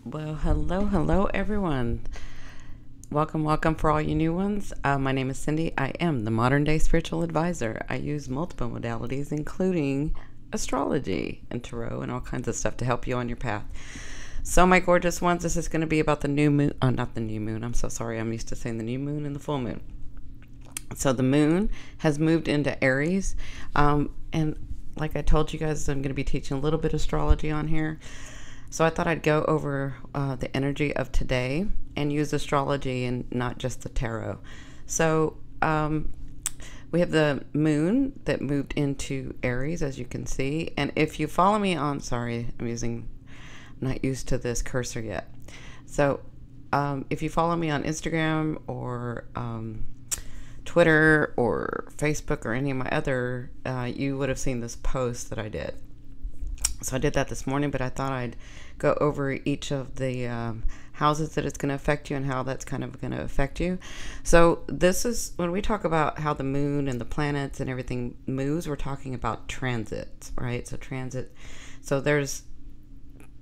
Well, hello, everyone. Welcome for all you new ones. My name is Cindy. I am the modern day spiritual advisor. I use multiple modalities, including astrology and tarot and all kinds of stuff to help you on your path. So, my gorgeous ones, this is going to be about the new moon. Oh, not the new moon. I'm so sorry. I'm used to saying the new moon and the full moon. So, the moon has moved into Aries. And like I told you guys, I'm going to be teaching a little bit of astrology on here. So I thought I'd go over the energy of today and use astrology and not just the tarot. So we have the moon that moved into Aries, as you can see. And if you follow me on, sorry, I'm not used to this cursor yet. So if you follow me on Instagram or Twitter or Facebook or any of my other, you would have seen this post that I did. So I did that this morning, but I thought I'd go over each of the houses that it's going to affect you and how that's kind of going to affect you. So this is when we talk about how the moon and the planets and everything moves, we're talking about transits, right? So transit. So there's,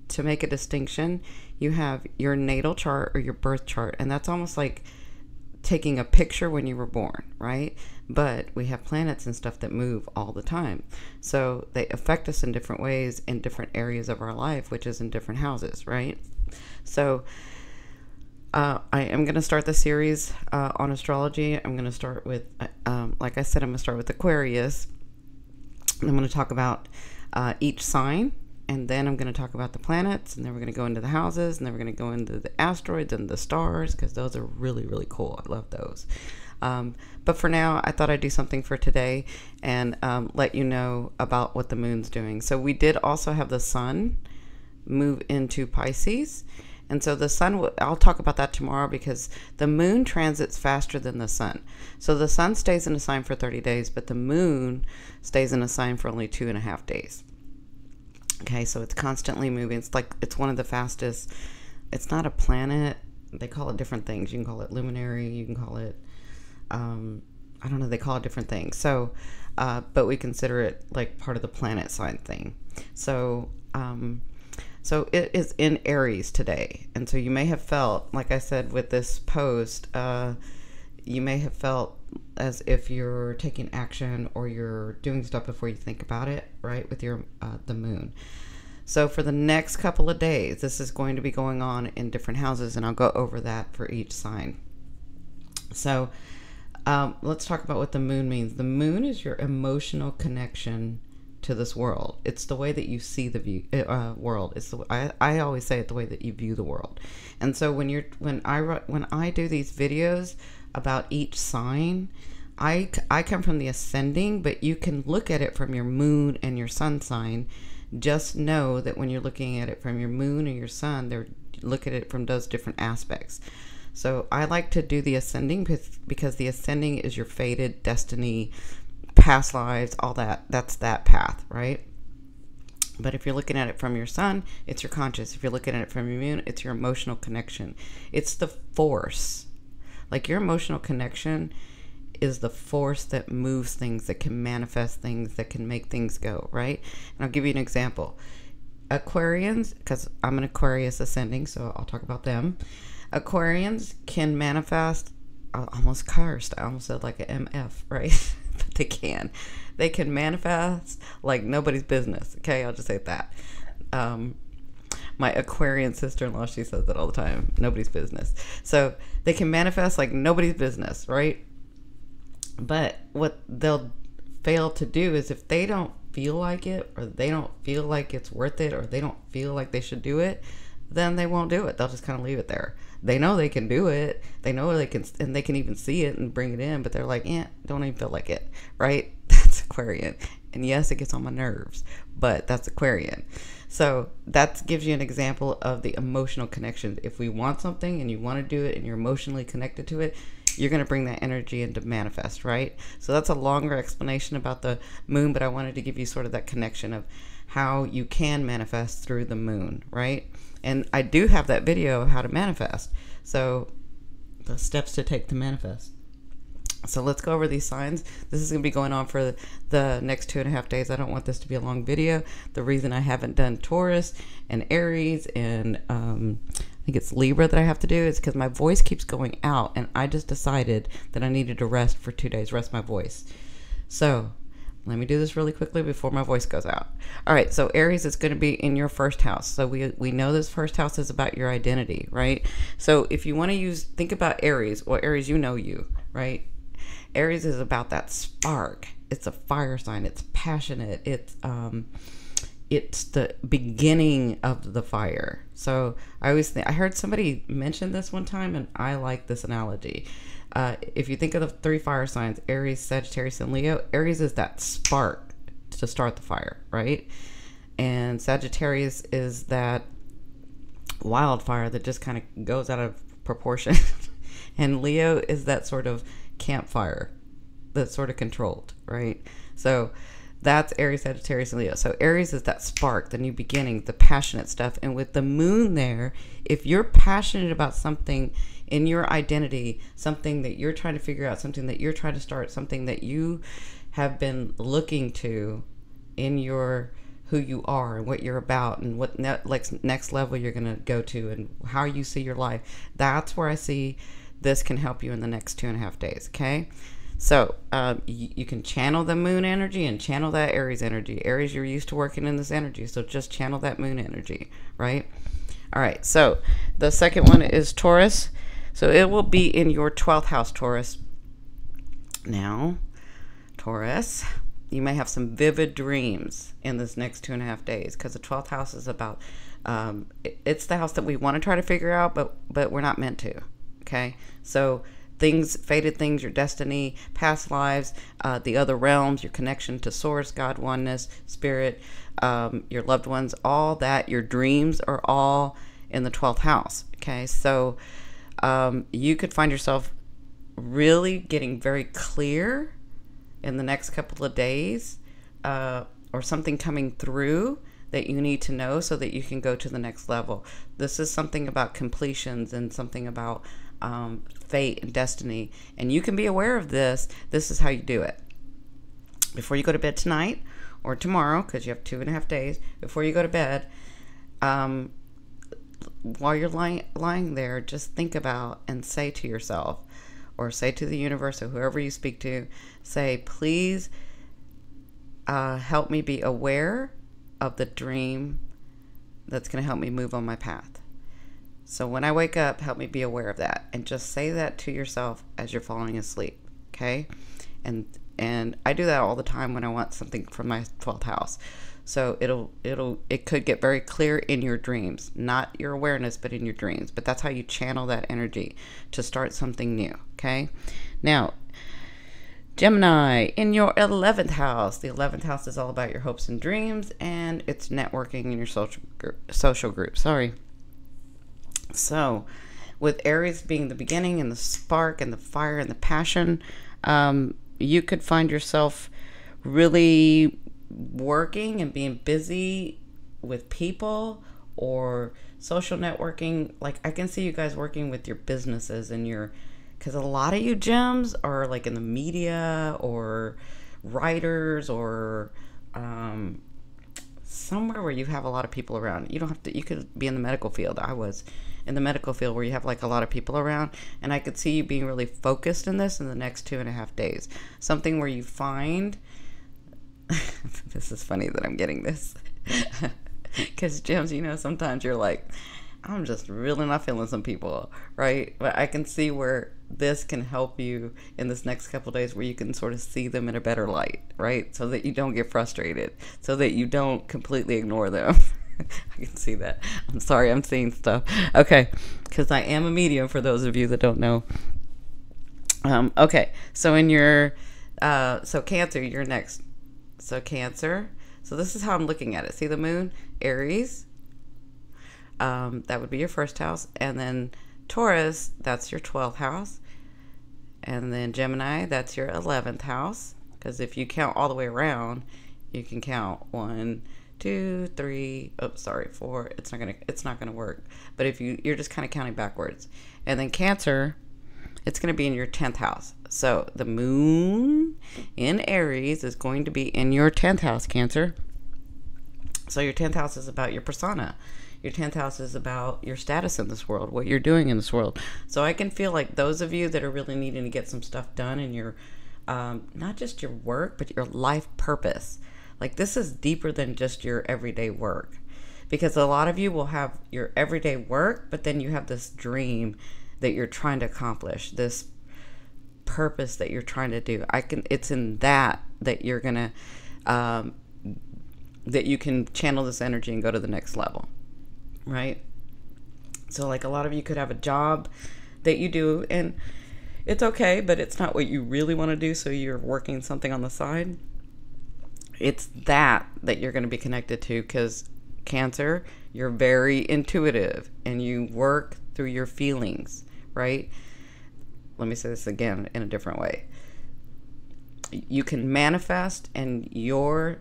to make a distinction, you have your natal chart or your birth chart, and that's almost like taking a picture when you were born, right? But we have planets and stuff that move all the time. So they affect us in different ways in different areas of our life, which is in different houses, right? So I am going to start the series on astrology. I'm going to start with, like I said, I'm going to start with Aquarius. I'm going to talk about each sign. And then I'm going to talk about the planets, and then we're going to go into the houses, and then we're going to go into the asteroids and the stars, because those are really, really cool. I love those. But for now, I thought I'd do something for today and let you know about what the moon's doing. So we did also have the sun move into Pisces. And so the sun, I'll talk about that tomorrow, because the moon transits faster than the sun. So the sun stays in a sign for 30 days, but the moon stays in a sign for only 2.5 days. Okay, so it's constantly moving. It's like, it's one of the fastest. It's not a planet. They call it different things. You can call it luminary. You can call it, I don't know, they call it different things. So, but we consider it like part of the planet sign thing. So, so it is in Aries today. And so you may have felt, like I said with this post, you may have felt as if you're taking action or you're doing stuff before you think about it, right, with your the moon. So for the next couple of days, this is going to be going on in different houses, and I'll go over that for each sign. So let's talk about what the moon means. The moon is your emotional connection to this world. It's the way that you see the world. It's I always say it, the way that you view the world. And so when I do these videos about each sign, I come from the ascending, but you can look at it from your moon and your sun sign. Just know that when you're looking at it from your moon or your sun, look at it from those different aspects. So I like to do the ascending because the ascending is your fated destiny, past lives, all that. That's that path, right? But if you're looking at it from your sun, it's your conscious. If you're looking at it from your moon, it's your emotional connection. It's the force. Like, your emotional connection is the force that moves things, that can manifest things, that can make things go, right? And I'll give you an example. Aquarians, because I'm an Aquarius ascending, so I'll talk about them. Aquarians can manifest, I almost cursed, I almost said like an MF, right? But they can. They can manifest like nobody's business, okay? I'll just say that. My Aquarian sister-in-law, she says that all the time. Nobody's business. So they can manifest like nobody's business, right? But what they'll fail to do is, if they don't feel like it, or they don't feel like it's worth it, or they don't feel like they should do it, then they won't do it. They'll just kind of leave it there. They know they can do it. They know they can, and they can even see it and bring it in, but they're like, don't even feel like it, right? That's Aquarian. And yes, it gets on my nerves, but that's Aquarian. So that gives you an example of the emotional connection. If we want something and you want to do it and you're emotionally connected to it, you're going to bring that energy into manifest, right? So that's a longer explanation about the moon, but I wanted to give you sort of that connection of how you can manifest through the moon, right? And I do have that video of how to manifest. So the steps to take to manifest. So let's go over these signs. This is going to be going on for the next 2.5 days. I don't want this to be a long video. The reason I haven't done Taurus and Aries and I think it's Libra that I have to do is because my voice keeps going out, and I just decided that I needed to rest for 2 days, rest my voice. So let me do this really quickly before my voice goes out. All right, so Aries is going to be in your first house. So we know this first house is about your identity, right? So if you want to think about Aries, well, Aries, you know you, right? Aries is about that spark. It's a fire sign. It's passionate. It's the beginning of the fire. So I always think, I heard somebody mention this one time, and I like this analogy. If you think of the 3 fire signs, Aries, Sagittarius, and Leo, Aries is that spark to start the fire, right? And Sagittarius is that wildfire that just kind of goes out of proportion. And Leo is that sort of campfire that's sort of controlled, right? So that's Aries, Sagittarius, and Leo. So Aries is that spark, the new beginning, the passionate stuff. And with the moon there, if you're passionate about something in your identity, something that you're trying to figure out, something that you're trying to start, something that you have been looking to in your who you are and what you're about and what next level you're going to go to and how you see your life, that's where I see this can help you in the next 2.5 days, okay? So you can channel the moon energy and channel that Aries energy. Aries, you're used to working in this energy, so just channel that moon energy, right? All right, so the second one is Taurus. So it will be in your 12th house, Taurus. Now, Taurus, you may have some vivid dreams in this next 2.5 days because the 12th house is about, it's the house that we want to try to figure out, but we're not meant to, okay? So things, fated things, your destiny, past lives, the other realms, your connection to source, God, oneness, spirit, your loved ones, all that, your dreams are all in the 12th house, okay? So you could find yourself really getting very clear in the next couple of days, or something coming through that you need to know so that you can go to the next level. This is something about completions and something about fate and destiny, and you can be aware of this. This is how you do it. Before you go to bed tonight or tomorrow, because you have 2.5 days before you go to bed, while you're lying there, just think about and say to yourself, or say to the universe or whoever you speak to, say, please help me be aware of the dream that's going to help me move on my path. So when I wake up, help me be aware of that, and just say that to yourself as you're falling asleep, okay? And I do that all the time when I want something from my 12th house. So it could get very clear in your dreams, not your awareness, but in your dreams. But that's how you channel that energy to start something new, okay? Now, Gemini, in your 11th house. The 11th house is all about your hopes and dreams, and it's networking in your social group. So, with Aries being the beginning and the spark and the fire and the passion, you could find yourself really working and being busy with people or social networking. Like, I can see you guys working with your businesses and because a lot of you gems are like in the media or writers or somewhere where you have a lot of people around. You don't have to, you could be in the medical field. I was in the medical field where you have like a lot of people around, and I could see you being really focused in this in the next 2.5 days. Something where you find, this is funny that I'm getting this, because gems, you know, sometimes you're like, I'm just really not feeling some people, right? But I can see where this can help you in this next couple of days, where you can sort of see them in a better light, right? So that you don't get frustrated, so that you don't completely ignore them. I can see that. I'm sorry, I'm seeing stuff. Okay, because I am a medium, for those of you that don't know. Okay, so in your, so Cancer, you're next. So Cancer, so this is how I'm looking at it. See the moon? Aries, that would be your first house. And then Taurus, that's your 12th house. And then Gemini, that's your 11th house. Because if you count all the way around, you can count 1, 2, 3, oh, sorry, 4. It's not gonna work. But if you're just kind of counting backwards. And then Cancer, it's gonna be in your 10th house. So the moon in Aries is going to be in your 10th house, Cancer. So your 10th house is about your persona. Your 10th house is about your status in this world, what you're doing in this world. So I can feel like those of you that are really needing to get some stuff done in your, not just your work, but your life purpose. Like this is deeper than just your everyday work. Because a lot of you will have your everyday work, but then you have this dream that you're trying to accomplish, this purpose that you're trying to do. It's in that you're gonna, that you can channel this energy and go to the next level, right? So like a lot of you could have a job that you do and it's okay, but it's not what you really want to do. So you're working something on the side. It's that you're going to be connected to, because Cancer, you're very intuitive and you work through your feelings, right? Let me say this again in a different way. You can manifest, and you're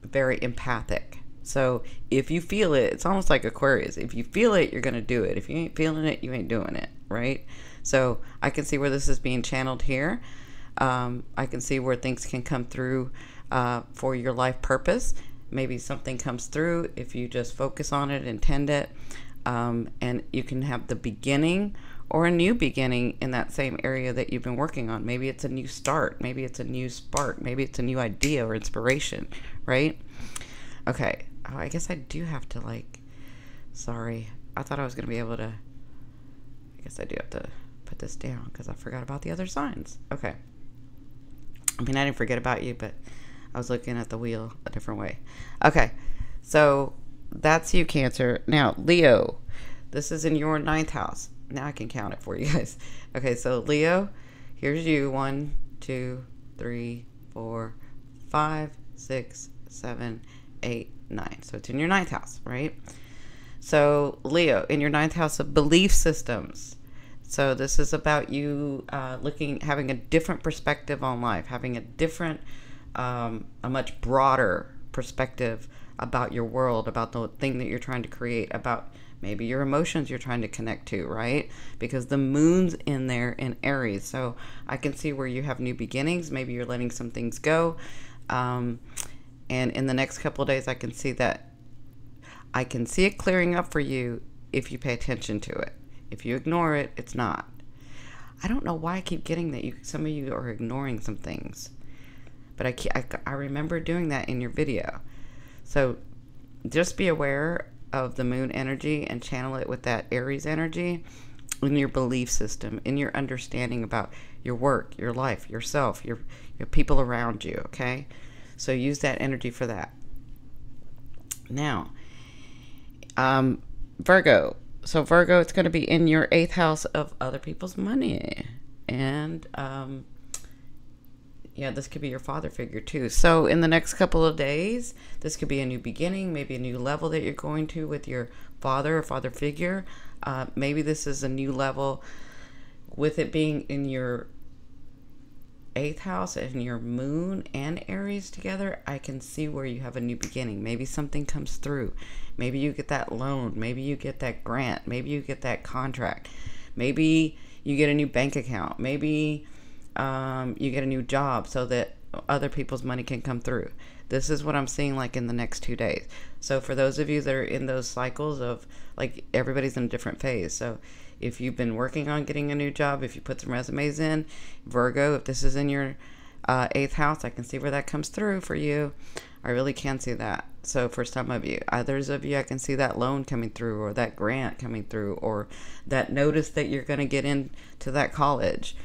very empathic. So if you feel it, it's almost like Aquarius. If you feel it, you're going to do it. If you ain't feeling it, you ain't doing it, right? So I can see where this is being channeled here. I can see where things can come through for your life purpose. Maybe something comes through if you just focus on it, intend it, and you can have the beginning or a new beginning in that same area that you've been working on. Maybe it's a new start. Maybe it's a new spark. Maybe it's a new idea or inspiration, right? Okay. Oh, I guess I do have to sorry. I thought I was going to be able to, I guess I do have to put this down because I forgot about the other signs. Okay. I mean, I didn't forget about you, but I was looking at the wheel a different way. Okay. So that's you, Cancer. Now, Leo, this is in your 9th house. Now I can count it for you guys. Okay, so Leo, here's you. 1, 2, 3, 4, 5, 6, 7, 8, 9. So it's in your 9th house, right? So Leo, in your 9th house of belief systems. So this is about you having a different perspective on life, having a different, a much broader perspective about your world, about the thing that you're trying to create, about maybe your emotions you're trying to connect to, right? Because the moon's in there in Aries. So I can see where you have new beginnings. Maybe you're letting some things go. And in the next couple of days, I can see it clearing up for you if you pay attention to it. If you ignore it, it's not. I don't know why I keep getting that some of you are ignoring some things. But I remember doing that in your video. So just be aware of the moon energy and channel it with that Aries energy in your belief system, in your understanding about your work, your life, yourself, your people around you, okay? So use that energy for that. Now, Virgo. So Virgo, it's going to be in your 8th house of other people's money. And yeah, this could be your father figure too. So in the next couple of days, this could be a new beginning, maybe a new level that you're going to with your father or father figure. Maybe this is a new level with it being in your 8th house and your moon and Aries together. I can see where you have a new beginning. Maybe something comes through. Maybe you get that loan. Maybe you get that grant. Maybe you get that contract. Maybe you get a new bank account. Maybe you get a new job so that other people's money can come through. This is what I'm seeing like in the next 2 days. So for those of you that are in those cycles of like everybody's in a different phase. So if you've been working on getting a new job, if you put some resumes in, Virgo, if this is in your 8th house, I can see where that comes through for you. I really can see that. So for some of you, others of you, I can see that loan coming through or that grant coming through or that notice that you're going to get into that college.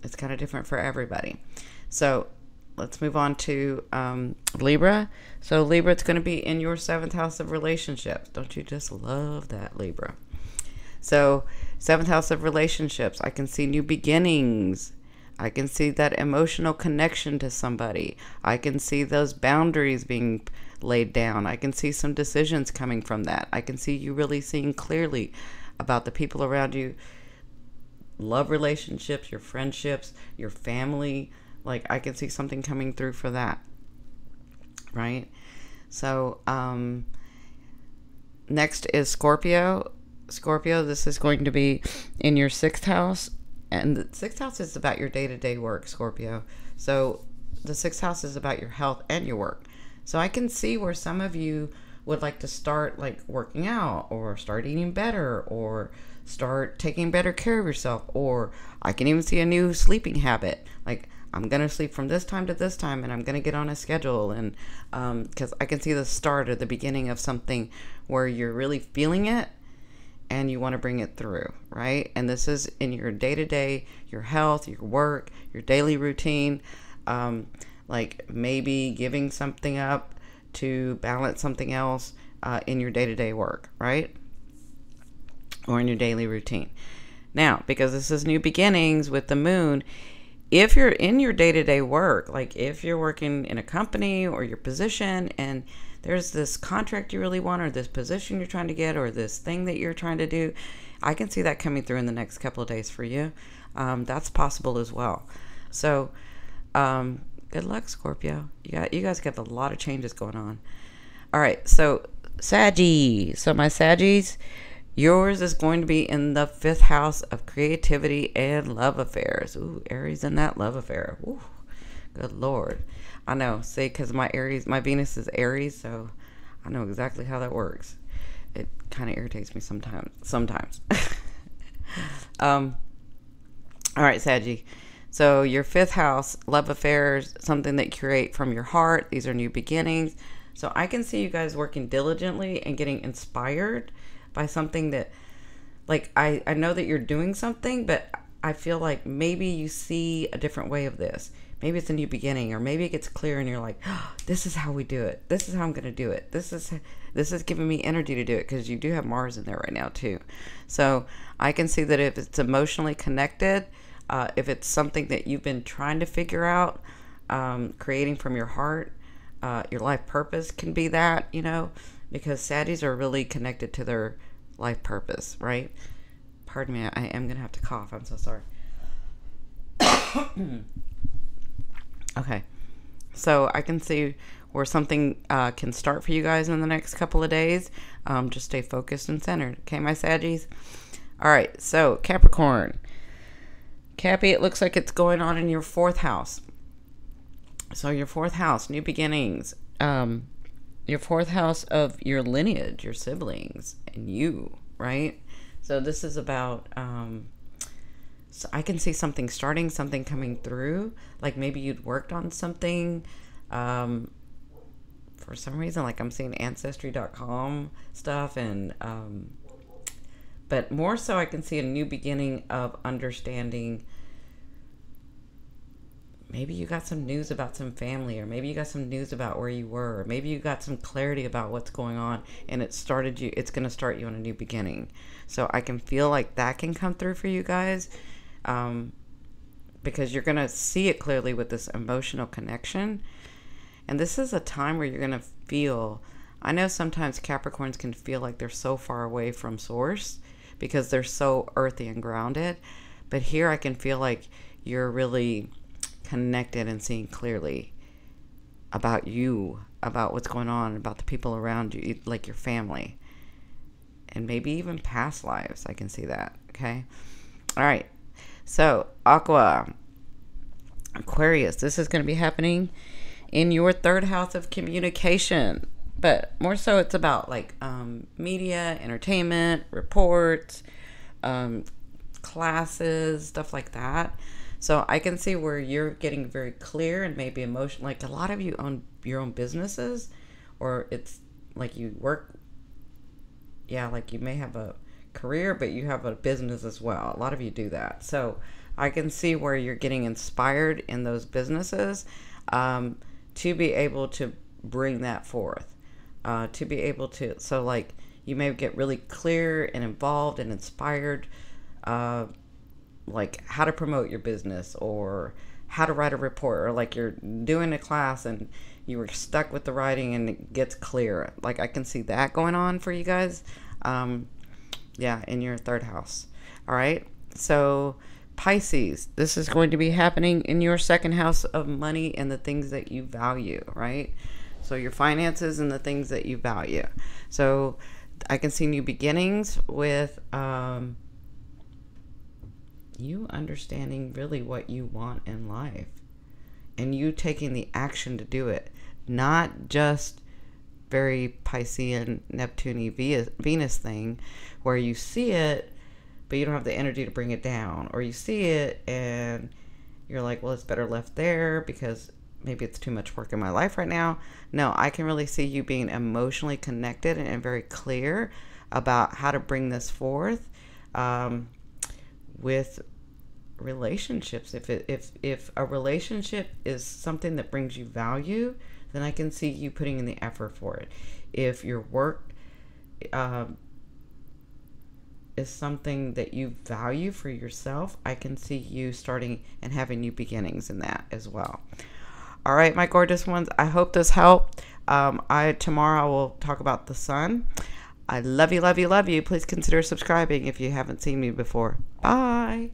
It's kind of different for everybody. So let's move on to Libra. So Libra, it's going to be in your 7th house of relationships. Don't you just love that, Libra? So 7th house of relationships, I can see new beginnings. I can see that emotional connection to somebody. I can see those boundaries being laid down. I can see some decisions coming from that. I can see you really seeing clearly about the people around you. Love relationships, your friendships, your family. Like I can see something coming through for that. Right? So next is Scorpio. Scorpio, this is going to be in your 6th house And the sixth house is about your day-to-day work, Scorpio. So the sixth house is about your health and your work. So I can see where some of you would like to start like working out, or start eating better, or start taking better care of yourself, or I can even see a new sleeping habit. Like, I'm going to sleep from this time to this time, and I'm going to get on a schedule. And because I can see the start or the beginning of something where you're really feeling it and you want to bring it through, right? And this is in your day-to-day, your health, your work, your daily routine, like maybe giving something up to balance something else in your day-to-day work, right? Or in your daily routine. Now, because this is new beginnings with the moon, if you're in your day-to-day work, like if you're working in a company or your position and there's this contract you really want, or this position you're trying to get, or this thing that you're trying to do, I can see that coming through in the next couple of days for you. That's possible as well. So good luck, Scorpio. You guys got a lot of changes going on. All right, so Saggy. So my Saggies, yours is going to be in the 5th house of creativity and love affairs. Ooh, Aries in that love affair. Ooh, good Lord. I know, see, because my Venus is Aries, so I know exactly how that works. It kind of irritates me sometimes. All right, Saggy. So your 5th house, love affairs, something that you create from your heart. These are new beginnings. So I can see you guys working diligently and getting inspired by something that, like, I know that you're doing something, but I feel like maybe you see a different way of this. Maybe it's a new beginning, or maybe it gets clear and you're like, oh, this is how we do it. This is how I'm going to do it. This is giving me energy to do it, because you do have Mars in there right now too. So I can see that if it's emotionally connected, if it's something that you've been trying to figure out, creating from your heart, your life purpose can be that, you know, because Saddies are really connected to their life purpose, right? Pardon me, I am going to have to cough. I'm so sorry. Okay, so I can see where something can start for you guys in the next couple of days. Just stay focused and centered. Okay, my Saggies? All right, so Capricorn. Cappy, it looks like it's going on in your 4th house. So your 4th house, new beginnings. Your 4th house of your lineage, your siblings, and you, right? So this is about... so I can see something starting, something coming through. Like maybe you'd worked on something for some reason. Like I'm seeing Ancestry.com stuff. And but more so I can see a new beginning of understanding. Maybe you got some news about some family, or maybe you got some news about where you were, or maybe you got some clarity about what's going on, and it's going to start you on a new beginning. So I can feel like that can come through for you guys. Because you're going to see it clearly with this emotional connection. And this is a time where you're going to feel, I know sometimes Capricorns can feel like they're so far away from source because they're so earthy and grounded. But here I can feel like you're really connected and seeing clearly about you, about what's going on, about the people around you, like your family. And maybe even past lives. I can see that. Okay. All right. So, Aquarius, this is going to be happening in your 3rd house of communication. But more so it's about like media, entertainment, reports, classes, stuff like that. So I can see where you're getting very clear and maybe emotional. Like a lot of you own your own businesses, or it's like you work. Yeah, like you may have a career, but you have a business as well. A lot of you do that. So I can see where you're getting inspired in those businesses to be able to bring that forth, to be able to, so like you may get really clear and involved and inspired, like how to promote your business, or how to write a report, or like you're doing a class and you were stuck with the writing and it gets clear. Like I can see that going on for you guys. Yeah, in your 3rd house. All right. So Pisces, this is going to be happening in your 2nd house of money and the things that you value, right? So your finances and the things that you value. So I can see new beginnings with you understanding really what you want in life and you taking the action to do it, not just very Piscean, Neptune, Venus thing where you see it, but you don't have the energy to bring it down, or you see it and you're like, well, it's better left there because maybe it's too much work in my life right now. No, I can really see you being emotionally connected and very clear about how to bring this forth with relationships. If a relationship is something that brings you value, then I can see you putting in the effort for it. If your work is something that you value for yourself, I can see you starting and having new beginnings in that as well. All right, my gorgeous ones, I hope this helped. Tomorrow I will talk about the sun. I love you, love you, love you. Please consider subscribing if you haven't seen me before. Bye.